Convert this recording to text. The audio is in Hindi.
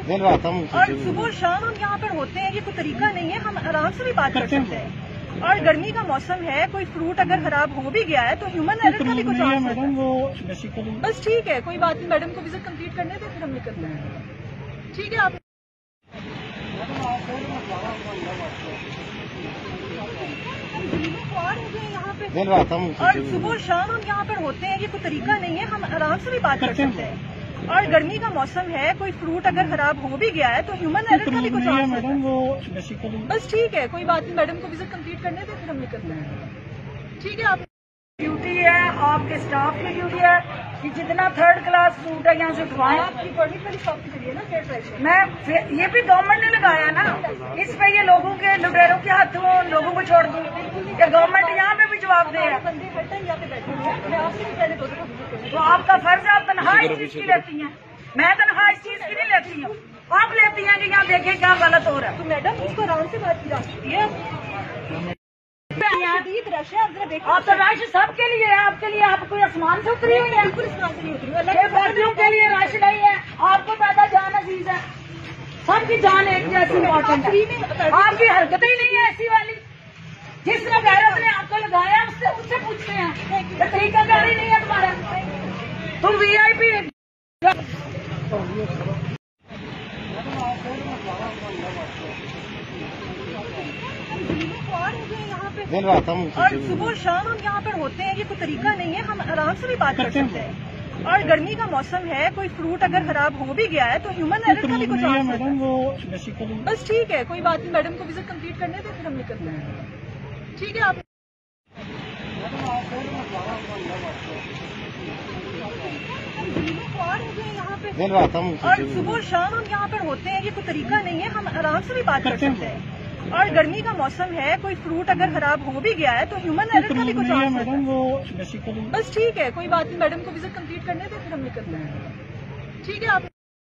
दिन रात हम और सुबह शाम हम यहाँ पर होते हैं। ये कोई तरीका नहीं है, हम आराम से भी बात कर सकते हैं। और गर्मी का मौसम है, कोई फ्रूट अगर खराब हो भी गया है तो ह्यूमन एरर का भी कुछ चांस है मैडम। वो बस ठीक है, कोई बात नहीं, मैडम को विजिट कंप्लीट करने दें, फिर हम निकलते हैं। ठीक है, आप दिन रात हम और सुबह शाम हम यहाँ पर होते हैं। ये कोई तरीका नहीं है, हम आराम से भी बात कर सकते हैं। और गर्मी का मौसम है, कोई फ्रूट अगर खराब हो भी गया है तो ह्यूमन एरर का भी कुछ चांस है मैडम। वो बस ठीक है, कोई बात नहीं, मैडम को विजिट कंप्लीट करने दें, फिर हम निकलते हैं। ठीक है, आप ड्यूटी है, आपके स्टाफ की ड्यूटी है कि जितना थर्ड क्लास फ्रूट है यहाँ से उठवाएं। आपकी बड़ी बड़ी शॉप करिए ना, क्या ट्रेजर मैं ये भी गवर्नमेंट ने लगाया ना, इस पे ये लोगों के लुटेरों के हाथों लोगों को छोड़ दूं, ये गवर्नमेंट यहाँ पे भी जवाब दे। बंदे बैठे हैं यहाँ पे बैठे हैं, मैं आपसे भी पहले दो तो आपका फर्ज है, आप तनख्वाह इस चीज की लेती हैं, मैं तनख्वाह इस चीज की नहीं लेती हूँ। आप लेती हैं कि यहाँ देखिए क्या गलत हो रहा है। तो मैडम इसको आराम से बात की जा सकती है। रश है, आप जरा देखिए। आप तो रश सबके लिए है, आपके लिए आप कोई आसमान से उतरी हुई है, बिल्कुल आसमान से नहीं उतरी हुई। बाकियों के लिए रश नहीं है, आपको ज्यादा जान अजीज है, सबकी जान एक जैसी इम्पोर्टेंट है। आपकी हरकतें ही नहीं है ऐसी वाली, जिसने गैरत ने आपको लगाया उससे पूछते हैं, तरीकाकारी नहीं है तुम्हारा, तुम VIP। दिन रात हम और सुबह शाम हम यहाँ पर होते हैं। ये कोई तरीका नहीं है, हम आराम से भी बात कर सकते हैं। और गर्मी का मौसम है, कोई फ्रूट अगर खराब हो भी गया है तो ह्यूमन एरर का भी कुछ चांस है मैडम। वो बस ठीक है, कोई बात नहीं, मैडम को विजिट कंप्लीट करने दें, फिर हम निकलते हैं। ठीक है, आप दिन रात हम और सुबह शाम हम यहाँ पर होते हैं। ये कोई तरीका नहीं है, हम आराम से भी बात कर सकते हैं। और गर्मी का मौसम है, कोई फ्रूट अगर खराब हो भी गया है तो ह्यूमन एरर का भी कुछ चांस है मैडम। वो बस ठीक है, कोई बात नहीं, मैडम को विजिट कंप्लीट करने दें, फिर हम निकलते हैं। ठीक है, आप